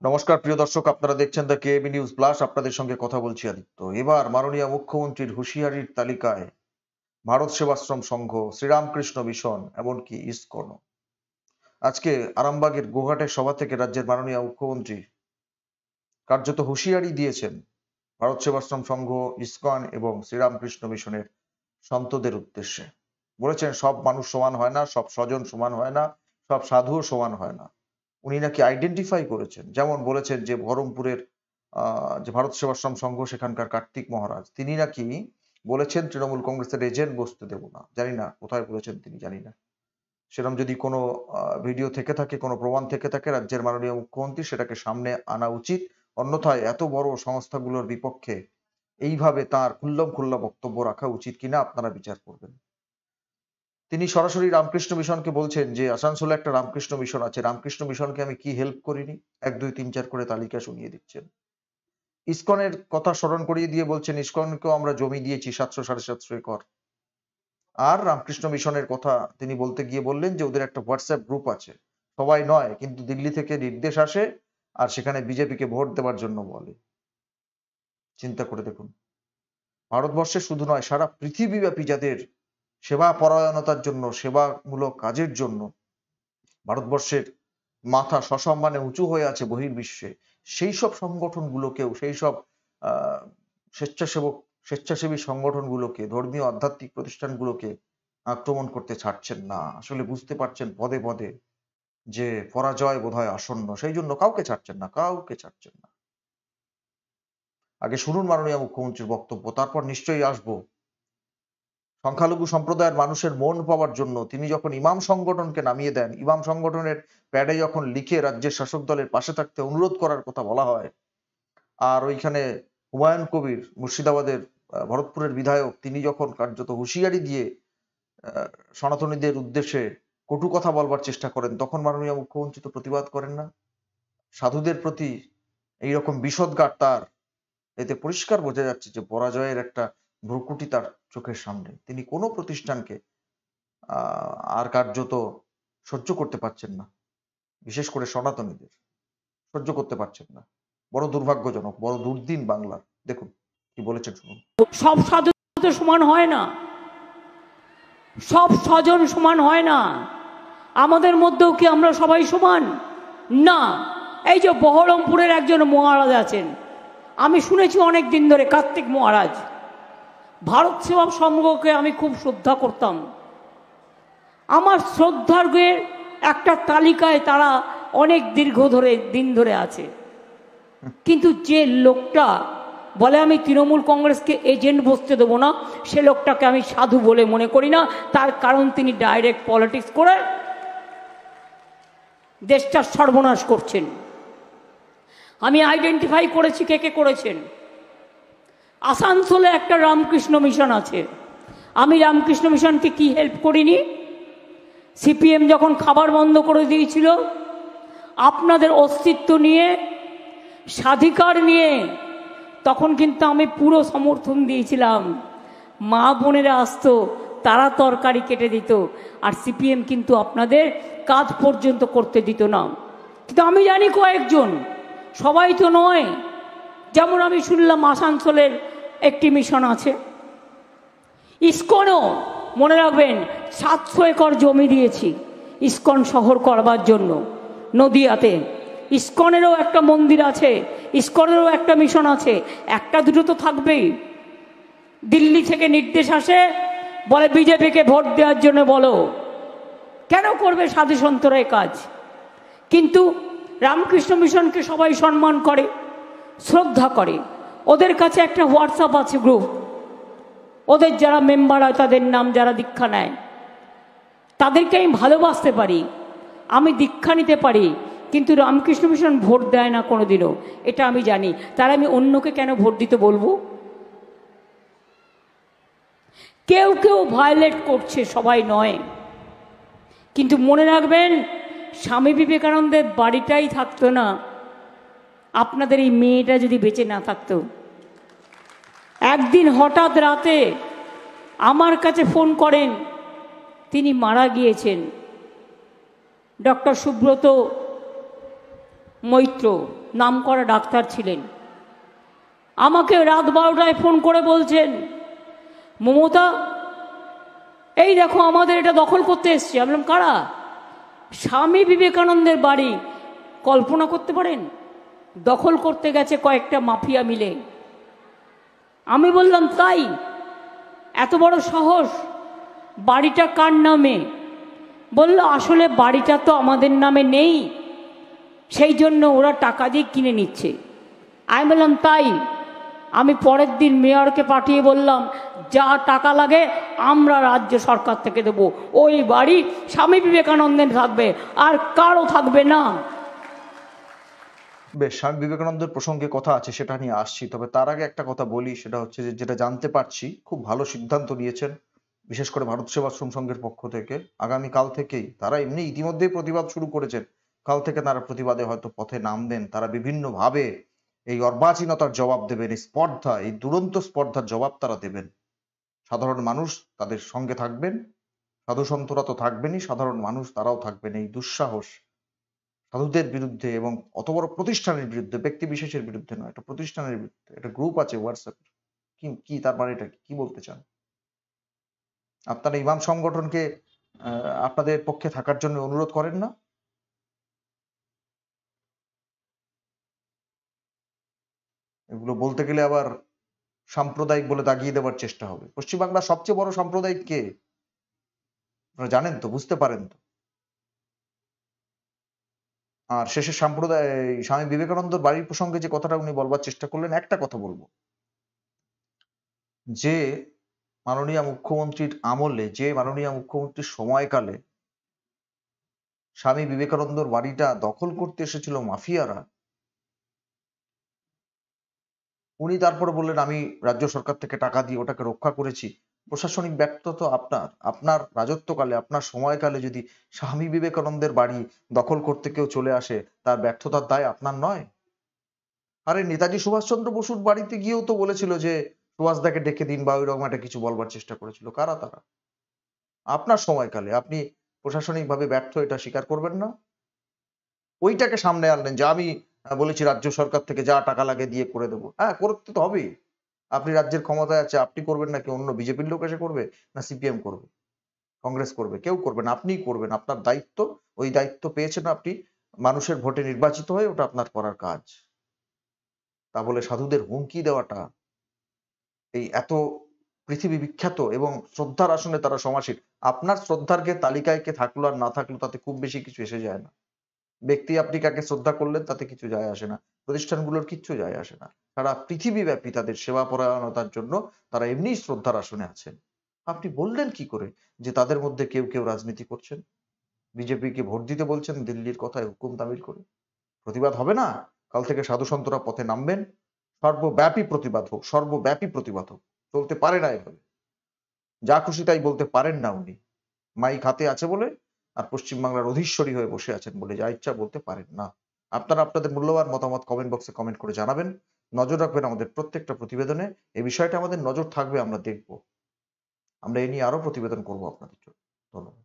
নমস্কার প্রিয় দর্শক, আপনারা দেখছেন দ্য কেবি নিউজ প্লাস। আপনাদের সঙ্গে কথা বলছি আদিত্য। এবার মাননীয় মুখ্যমন্ত্রীর হুঁশিয়ারির তালিকায় ভারত সেবাশ্রম সংঘ, শ্রীরামকৃষ্ণ মিশন, এমনকি ইসকন। আজকে আরামবাগের গোঘাটের সভা থেকে রাজ্যের মাননীয় মুখ্যমন্ত্রী কার্যত হুঁশিয়ারি দিয়েছেন ভারত সেবাশ্রম সংঘ, ইসকন এবং শ্রীরামকৃষ্ণ মিশনের সন্তদের উদ্দেশ্যে। বলেছেন সব মানুষ সমান হয় না, সব স্বজন সমান হয় না, সব সাধুও সমান হয় না। উনি নাকি আইডেন্টিফাই করেছেন, যেমন বলেছেন যে বহরমপুরের যে ভারত সেবাশ্রম সংঘ, সেখানকার কার্তিক মহারাজ, তিনি নাকি বলেছেন তৃণমূল কংগ্রেসের এজেন্ট বসতে দেব না। জানি না কোথায় বলেছেন তিনি, জানি না। সেরকম যদি কোনো ভিডিও থেকে থাকে, কোনো প্রমাণ থেকে থাকে, রাজ্যের মাননীয় মুখ্যমন্ত্রী সেটাকে সামনে আনা উচিত। অন্যথায় এত বড় সংস্থাগুলোর বিপক্ষে এইভাবে তার খুল্লম খুল্লা বক্তব্য রাখা উচিত কিনা আপনারা বিচার করবেন। তিনি সরাসরি রামকৃষ্ণ মিশনকে বলছেন যে আসানসোলে একটা রামকৃষ্ণ মিশন আছে, রামকৃষ্ণ মিশনকে আমি কি হেল্প করিনি, 1 2 3 4 করে তালিকা শুনিয়ে দিচ্ছেন। ইসকনের কথা স্মরণ করিয়ে দিয়ে বলছেন ইসকনকেও আমরা জমি দিয়েছি 700 750 একর। আর রামকৃষ্ণ মিশনের কথা তিনি বলতে গিয়ে বললেন যে ওদের একটা হোয়াটসঅ্যাপ গ্রুপ আছে, সবাই নয় কিন্তু দিল্লি থেকে নির্দেশ আসে আর সেখানে বিজেপিকে ভোট দেওয়ার জন্য বলে। চিন্তা করে দেখুন, ভারতবর্ষে শুধু নয়, সারা পৃথিবীব্যাপী যাদের সেবা পরায়ণতার জন্য, সেবামূলক কাজের জন্য ভারতবর্ষের মাথা সসম্মানে উঁচু হয়ে আছে বহির্বিশ্বে, সেই সব সংগঠনগুলোকেও, সেই সব স্বেচ্ছাসেবী সংগঠনগুলোকে, ধর্মীয় আধ্যাত্মিক প্রতিষ্ঠানগুলোকে আক্রমণ করতে ছাড়ছেন না। আসলে বুঝতে পারছেন পদে পদে যে পরাজয় বোধহয় আসন্ন, সেই জন্য কাউকে ছাড়ছেন না, কাউকে ছাড়ছেন না। আগে শুনুন মাননীয় মুখ্যমন্ত্রীর বক্তব্য, তারপর নিশ্চয়ই আসবো। সংখ্যালঘু সম্প্রদায়ের মানুষের মন পাওয়ার জন্য তিনি যখন ইমাম সংগঠনকে নামিয়ে দেন, ইমাম সংগঠনের প্যাডে যখন লিখে রাজ্যের শাসক দলের পাশে থাকতে অনুরোধ করার কথা বলা হয়, আর ওইখানে হুমায়ুন কবির, মুর্শিদাবাদের ভরতপুরের বিধায়ক, তিনি যখন কার্যত হুঁশিয়ারি দিয়ে সনাতনীদের উদ্দেশ্যে কটু কথা বলবার চেষ্টা করেন, তখন মাননীয় মুখ্যমন্ত্রী তো প্রতিবাদ করেন না। সাধুদের প্রতি এইরকম বিষদগার তার, এতে পরিষ্কার বোঝা যাচ্ছে যে পরাজয়ের একটা ভ্রুকুটি তার চোখের সামনে। তিনি কোনো প্রতিষ্ঠানকে আর কার্যত সহ্য করতে পারছেন না, বিশেষ করে সনাতনীদের সহ্য করতে পারছেন না। বড় দুর্ভাগ্যজনক, বড় দুর্দিন বাংলার। দেখুন কি বলেছেন, শুনুন। সব সাধু তো সমান হয় না, সব স্বজন সমান হয় না। আমাদের মধ্যেও কি আমরা সবাই সমান? না। এই যে বহরমপুরের একজন মহারাজ আছেন, আমি শুনেছি অনেক দিন ধরে, কার্তিক মহারাজ, ভারত সেবা সংঘকে আমি খুব শ্রদ্ধা করতাম। আমার শ্রদ্ধার্ঘের একটা তালিকায় তারা অনেক দিন ধরে আছে। কিন্তু যে লোকটা বলে আমি তৃণমূল কংগ্রেসকে এজেন্ট বসতে দেবো না, সে লোকটাকে আমি সাধু বলে মনে করি না। তার কারণ তিনি ডাইরেক্ট পলিটিক্স করে দেশটা সর্বনাশ করছেন। আমি আইডেন্টিফাই করেছি কে কে করেছেন। আসানসোলে একটা রামকৃষ্ণ মিশন আছে। আমি রামকৃষ্ণ মিশনকে কি হেল্প করিনি? সিপিএম যখন খাবার বন্ধ করে দিয়েছিল, আপনাদের অস্তিত্ব নিয়ে, স্বাধিকার নিয়ে, তখন কিন্তু আমি পুরো সমর্থন দিয়েছিলাম। মা বোনেরা আসতো, তারা তরকারি কেটে দিত, আর সিপিএম কিন্তু আপনাদের কাজ পর্যন্ত করতে দিত না। কিন্তু আমি জানি কয়েকজন, সবাই তো নয়। যেমন আমি শুনলাম আসানসোলের একটি মিশন আছে। ইসকনও মনে রাখবেন 700 একর জমি দিয়েছি ইসকন শহর করবার জন্য নদিয়াতে। ইসকনেরও একটা মন্দির আছে, ইসকনেরও একটা মিশন আছে। একটা দুটো তো থাকবেই। দিল্লি থেকে নির্দেশ আসে, বলে বিজেপিকে ভোট দেওয়ার জন্য বলো। কেন করবে সাধু সন্তরা এই কাজ? কিন্তু রামকৃষ্ণ মিশনকে সবাই সম্মান করে, শ্রদ্ধা করে। ওদের কাছে একটা হোয়াটসঅ্যাপ আছে গ্রুপ, ওদের যারা মেম্বার হয় তাদের নাম যারা দীক্ষা নেয়, তাদেরকে আমি ভালোবাসতে পারি, আমি দীক্ষা নিতে পারি, কিন্তু রামকৃষ্ণ মিশন ভোট দেয় না কোনোদিনও, এটা আমি জানি। তার আমি অন্যকে কেন ভোট দিতে বলবো? কেউ কেউ ভায়োলেট করছে, সবাই নয়। কিন্তু মনে রাখবেন, স্বামী বিবেকানন্দের বাড়িটাই থাকতো না আপনাদের এই মেয়েটা যদি বেঁচে না থাকতো। একদিন হঠাৎ রাতে আমার কাছে ফোন করেন, তিনি মারা গিয়েছেন। ডক্টর সুব্রত মৈত্র নাম করা ডাক্তার ছিলেন, আমাকে রাত 12টায় ফোন করে বলছেন, মমতা এই দেখো আমাদের এটা দখল করতে এসছে। আমি বললাম কারা? স্বামী বিবেকানন্দের বাড়ি। কল্পনা করতে পারেন? দখল করতে গেছে কয়েকটা মাফিয়া মিলে। আমি বললাম তাই? এত বড় সাহস? বাড়িটা কার নামে? বলল আসলে বাড়িটা তো আমাদের নামে নেই, সেই জন্য ওরা টাকা দিয়ে কিনে নিচ্ছে। আমি বললাম তাই? আমি পরের দিন মেয়রকে পাঠিয়ে বললাম যা টাকা লাগে আমরা রাজ্য সরকার থেকে দেব, ওই বাড়ি স্বামী বিবেকানন্দের থাকবে, আর কারো থাকবে না। বেশ, স্বামী বিবেকানন্দের প্রসঙ্গে কথা আছে, সেটা নিয়ে আসছি। তবে তার আগে একটা কথা বলি, সেটা হচ্ছে যে যেটা জানতে পারছি খুব ভালো সিদ্ধান্ত নিয়েছেন বিশেষ করে ভারত সেবাশ্রম সংঘের পক্ষ থেকে। আগামী কাল থেকেই তারা এমনি ইতিমধ্যেই প্রতিবাদ শুরু করেছেন, কাল থেকে তারা প্রতিবাদে হয়তো পথে নামবেন। তারা বিভিন্ন ভাবে এই অর্বাচীনতার জবাব দেবেন, এই স্পর্ধা, এই দুরন্ত স্পর্ধার জবাব তারা দেবেন। সাধারণ মানুষ তাদের সঙ্গে থাকবেন, সাধু সন্তরা তো থাকবেনই, সাধারণ মানুষ তারাও থাকবেন। এই দুঃসাহস সাধুদের বিরুদ্ধে এবং অত বড় প্রতিষ্ঠানের বিরুদ্ধে, ব্যক্তি বিশেষের বিরুদ্ধে নয়, একটা প্রতিষ্ঠানের বিরুদ্ধে, একটা গ্রুপ আছে হোয়াটসঅ্যাপ, কি কি তার মানে এটা কি বলতে চান? আপনারা ইমাম সংগঠনকে আপনাদের পক্ষে থাকার জন্য অনুরোধ করেন না? এগুলো বলতে গেলে আবার সাম্প্রদায়িক বলে দাগিয়ে দেওয়ার চেষ্টা হবে। পশ্চিমবাংলার সবচেয়ে বড় সাম্প্রদায়িক কে? আপনারা জানেন তো, বুঝতে পারেন তো। আর শেষে সাম্প্রদায় স্বামী বিবেকানন্দর বাড়ির প্রসঙ্গে যে কথাটা উনি বলবার চেষ্টা করলেন, একটা কথা বলবো, যে মাননীয় মুখ্যমন্ত্রীর আমলে, যে মাননীয় মুখ্যমন্ত্রীর সময়কালে স্বামী বিবেকানন্দর বাড়িটা দখল করতে এসেছিল মাফিয়ারা, উনি তারপরে বললেন আমি রাজ্য সরকার থেকে টাকা দিয়ে ওটাকে রক্ষা করেছি। প্রশাসনিক ব্যর্থতা আপনার। আপনার রাজত্বকালে, আপনার সময়কালে যদি স্বামী বিবেকানন্দের বাড়ি দখল করতে কেউ চলে আসে, তার ব্যর্থতার দায় আপনার নয়? আরে নেতাজি সুভাষচন্দ্র বসুর বাড়িতে গিয়েও তো বলেছিল যে সুভাষদাকে ডেকে দিন, বা ওইরকম একটা কিছু বলবার চেষ্টা করেছিল। কারা তারা? আপনার সময়কালে। আপনি প্রশাসনিক ভাবে ব্যর্থ, এটা স্বীকার করবেন না? ওইটাকে সামনে আনলেন যে আমি বলেছি রাজ্য সরকার থেকে যা টাকা লাগে দিয়ে করে দেবো। হ্যাঁ, করতে তো হবেই। আপনি রাজ্যের ক্ষমতায় আছে, আপনি করবেন নাকি অন্য বিজেপির লোক এসে করবে, না সিপিএম করবে, কংগ্রেস করবে? কেউ করবে না, আপনিই করবেন। আপনার দায়িত্ব, ওই দায়িত্ব পেয়েছেন আপনি মানুষের ভোটে নির্বাচিত হয়ে, ওটা আপনার করার কাজ। তা বলে সাধুদের হুমকি দেওয়াটা, এই এত পৃথিবী বিখ্যাত এবং শ্রদ্ধার আসনে তারা সমাসীন, আপনার শ্রদ্ধার কে তালিকায় কে থাকলো আর না থাকলো তাতে খুব বেশি কিছু এসে যায় না। ব্যক্তি আপনি কাকে শ্রদ্ধা করলেন তাতে কিছু যায় আসে না, প্রতিষ্ঠানগুলোর কিচ্ছু যায় আসে না। সারা পৃথিবীব্যাপী তাদের সেবা পরায়ণতার জন্য তারা এমনিই শ্রদ্ধার আসনে আছেন। আপনি বললেন কি করে যে তাদের মধ্যে কেউ কেউ রাজনীতি করছেন, বিজেপিকে ভোট দিতে বলছেন দিল্লির কথায় হুকুম তামিল করে? প্রতিবাদ হবে না? কাল থেকে সাধু সন্তরা পথে নামবেন, সর্বব্যাপী প্রতিবাদ হোক, সর্বব্যাপী প্রতিবাদ হোক। চলতে পারে না এভাবে। যা খুশি তাই বলতে পারেন না উনি, মাইক হাতে আছে বলে আর পশ্চিমবাংলার অধীশ্বরী হয়ে বসে আছেন বলে যা ইচ্ছা বলতে পারেন না। আপনারা আপনাদের মূল্যবান মতামত কমেন্ট বক্সে কমেন্ট করে জানাবেন। নজর রাখবেন আমাদের প্রত্যেকটা প্রতিবেদনে। এই বিষয়টা আমাদের নজর থাকবে, আমরা দেখব, আমরা এ নিয়ে আরো প্রতিবেদন করব আপনাদের জন্য। ধন্যবাদ।